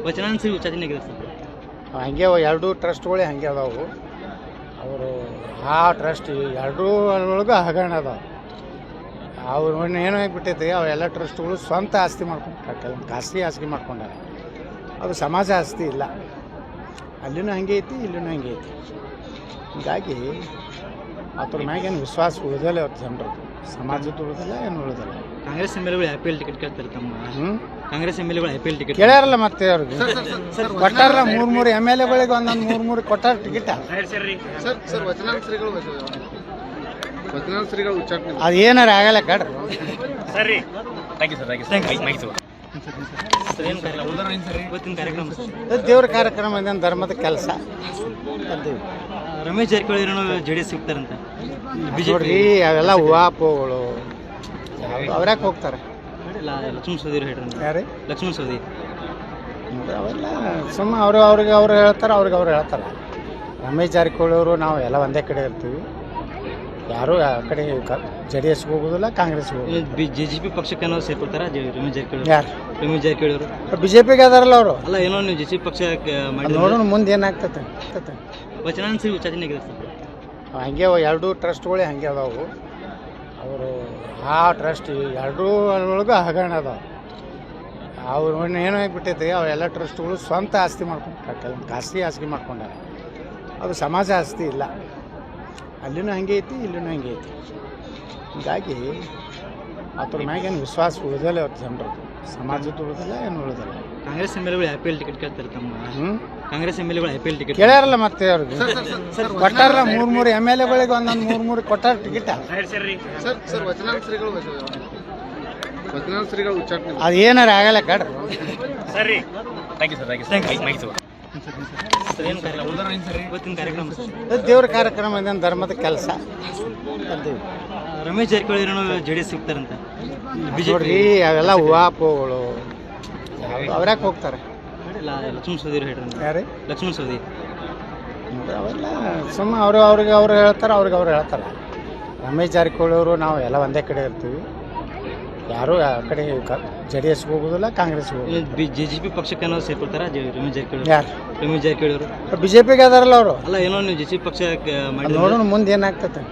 ವಚನಾಂಶ ವಿಚಾರಣೆಗಿದೆ sir. ಹಂಗೆ ಎರಡು ಟ್ರಸ್ಟ್ಗಳು ಹಂಗೆ ಅದಾವು. ಅವರು ಆ ಟ್ರಸ್ಟ್ ಎರಡೂ ಒಳಗೆ ಹಗರಣ ಅದಾವೆ. ಅವ್ರು ಏನಾಗಿಬಿಟ್ಟೈತಿ, ಅವೆಲ್ಲ ಟ್ರಸ್ಟ್ಗಳು ಸ್ವಂತ ಆಸ್ತಿ ಮಾಡ್ಕೊಂಡ್ರೆ, ಕೆಲವೊಂದು ಖಾಸಗಿ ಆಸ್ತಿ ಮಾಡ್ಕೊಂಡಾರೆ. ಅದು ಸಮಾಜ ಆಸ್ತಿ ಇಲ್ಲ. ಅಲ್ಲಿನೂ ಹಂಗೆ ಐತಿ, ಇಲ್ಲಿನೂ ಹಂಗೆ ಐತಿ. ಹೀಗಾಗಿ ಅದ್ರ ಮ್ಯಾಗೇನು ವಿಶ್ವಾಸ ಉಳಿದಲ್ಲ ಅವ್ರ ಜನರು. ಸಮಾಜದ ಉಳಿದಿಲ್ಲ, ಏನು ಉಳಿದಿಲ್ಲ. ಕಾಂಗ್ರೆಸ್ ಎಮ್ ಎಲ್ ಎಗಳು ಐ ಪಿ ಎಲ್ ಟಿಕೆಟ್ ಕೇಳ್ತಾರೆ ತಮ್ಮ. ಕಾಂಗ್ರೆಸ್ ಎಮ್ ಎಲ್ ಎಗಳು ಐ ಪಿ ಎಲ್ ಟಿಕೆಟ್ ಕೇಳ್ಯಾರಲ್ಲ ಮತ್ತೆ ಅವ್ರಿಗೆ ಕೊಟ್ಟಾರಲ್ಲ. ಮೂರು ಎಮ್ ಎಲ್ ಎಗಳಿಗೆ ಒಂದೊಂದು ಮೂರು ಕೊಟ್ಟಾರ ಟಿಕೆಟ್. ಅದು ಏನಾರ ಆಗಲ್ಲ ಕಡ್ರಿ. ಸರಿ, ದೇವ್ರ ಕಾರ್ಯಕ್ರಮ ಇದೇನು ಧರ್ಮದ ಕೆಲಸ. Ramesh Jarkiholi J D S ಸಿಗ್ತಾರಂತ ನೋಡ್ರಿ, ಅವೆಲ್ಲ ಹೂವಾಪೋಗಳು. ಅವ್ರ್ಯಾಕೆ ಹೋಗ್ತಾರೆ? ಲಕ್ಷ್ಮಣ ಸವದಿ ಹೇಳ್ರಿ. ಯಾರೇ ಲಕ್ಷ್ಮಣ ಸವದಿ? ಅವೆಲ್ಲ ಸುಮ್ಮ ಅವ್ರಿಗೆ ಅವ್ರು ಹೇಳ್ತಾರೆ, ಅವ್ರಿಗೆ ಅವ್ರು ಹೇಳ್ತಾರೆ. ರಮೇಶ್ ಜಾರಕಿಹೊಳಿ ಅವರು ನಾವು ಎಲ್ಲ ಒಂದೇ ಕಡೆ ಇರ್ತೀವಿ. ಯಾರು ಆ ಕಡೆ ಜೆ ಡಿ ಎಸ್ಗೆ ಹೋಗೋದಿಲ್ಲ, ಕಾಂಗ್ರೆಸ್ಗೆ ಹೋಗೋದು. ಜೆ ಜೆ ಪಿ ಪಕ್ಷಕ್ಕೆ ಏನೋ ಸೇರ್ಕೊಳ್ತಾರ ರಮೇಶ್ ಜಾರಕಿಹೊಳಿ? ಯಾರು? ರಮೇಶ್ ಜಾರಕಿಹೊಳಿ ಅವರು ಬಿ ಜೆ ಪಿಗೆ ಅದಾರಲ್ಲ ಅವರು. ಅಲ್ಲ, ಏನೋ ನೀವು ಜೆ ಸಿ ಪಿ ಪಕ್ಷ ನೋಡೋಣ ಮುಂದೆ ಏನಾಗ್ತದೆ. ವಚನಾಂಶ ವಿಚಾರಣೆಗಿದೆ ಸರ್. ಹಂಗೆ ಎರಡು ಟ್ರಸ್ಟ್ಗಳು ಹಂಗೆ ಅದಾವು. ಅವರು ಆ ಟ್ರಸ್ಟ್ ಎರಡೂ ಒಳಗೆ ಹಗರಣ ಅದಾವೆ. ಅವ್ರು ಏನಾಗಿಬಿಟ್ಟೈತಿ, ಅವೆಲ್ಲ ಟ್ರಸ್ಟ್ಗಳು ಸ್ವಂತ ಆಸ್ತಿ ಮಾಡ್ಕೊಂಡ್ರೆ, ಕೆಲವೊಂದು ಖಾಸಗಿ ಆಸ್ತಿ ಮಾಡ್ಕೊಂಡಾರೆ. ಅದು ಸಮಾಜ ಆಸ್ತಿ ಇಲ್ಲ. ಅಲ್ಲಿನೂ ಹಂಗೆ ಐತಿ, ಇಲ್ಲಿನೂ ಹಂಗೆ ಐತಿ. ಹೀಗಾಗಿ ಅದ್ರ ಮ್ಯಾಗೇನು ವಿಶ್ವಾಸ ಉಳಿದಲ್ಲ ಅವ್ರ ಜನರು. ಸಮಾಜದ ಉಳಿದಿಲ್ಲ, ಏನು ಉಳಿದಿಲ್ಲ. ಕಾಂಗ್ರೆಸ್ ಎಮ್ ಎಲ್ ಎಗಳು ಐ ಪಿ ಎಲ್ ಟಿಕೆಟ್ ಕೇಳ್ತಾರೆ ತಮ್ಮ. ಕಾಂಗ್ರೆಸ್ ಎಮ್ ಎಲ್ ಎಗಳು ಐ ಪಿ ಎಲ್ ಟಿಕೆಟ್ ಕೇಳ್ಯಾರಲ್ಲ ಮತ್ತೆ ಅವ್ರಿಗೆ ಕೊಟ್ಟಾರಲ್ಲ. ಮೂರು ಎಮ್ ಎಲ್ ಎಗಳಿಗೆ ಒಂದೊಂದು ಮೂರು ಕೊಟ್ಟಾರ ಟಿಕೆಟ್. ಅದು ಏನಾರ ಆಗಲ್ಲ ಕಡ್ರಿ. ಸರಿ, ದೇವ್ರ ಕಾರ್ಯಕ್ರಮ ಇದೇನು ಧರ್ಮದ ಕೆಲಸ. Ramesh Jarkiholi J D S ಸಿಗ್ತಾರಂತ ನೋಡ್ರಿ, ಅವೆಲ್ಲ ಹೂವಾಪೋಗಳು. ಅವ್ರ್ಯಾಕೆ ಹೋಗ್ತಾರೆ? ಲಕ್ಷ್ಮಣ ಸವದಿ ಹೇಳ್ರಿ. ಯಾರೇ? ಲಕ್ಷ್ಮಣ ಸವದಿ? ಅವೆಲ್ಲ ಸುಮ್ಮ ಅವ್ರಿಗೆ ಅವ್ರು ಹೇಳ್ತಾರೆ, ಅವ್ರಿಗೆ ಅವ್ರು ಹೇಳ್ತಾರೆ. ರಮೇಶ್ ಜಾರಕಿಹೊಳಿ ಅವರು ನಾವು ಎಲ್ಲ ಒಂದೇ ಕಡೆ ಇರ್ತೀವಿ. ಯಾರು ಆ ಕಡೆ ಜೆ ಡಿ ಎಸ್ಗೆ ಹೋಗೋದಿಲ್ಲ, ಕಾಂಗ್ರೆಸ್ಗೆ ಹೋಗೋದು. ಜೆ ಜೆ ಪಿ ಪಕ್ಷಕ್ಕೆ ಏನೋ ಸೇರ್ಕೊಳ್ತಾರ ರಮೇಶ್ ಜಾರಕಿಹೊಳಿ? ಯಾರು? ರಮೇಶ್ ಜಾರಕಿಹೊಳಿ ಅವರು ಬಿ ಜೆ ಪಿಗೆ ಅದಾರಲ್ಲ ಅವರು. ಅಲ್ಲ, ಏನೋ ನೀವು ಜೆ ಸಿ ಪಕ್ಷ ನೋಡೋಣ ಮುಂದೆ ಏನಾಗ್ತದೆ.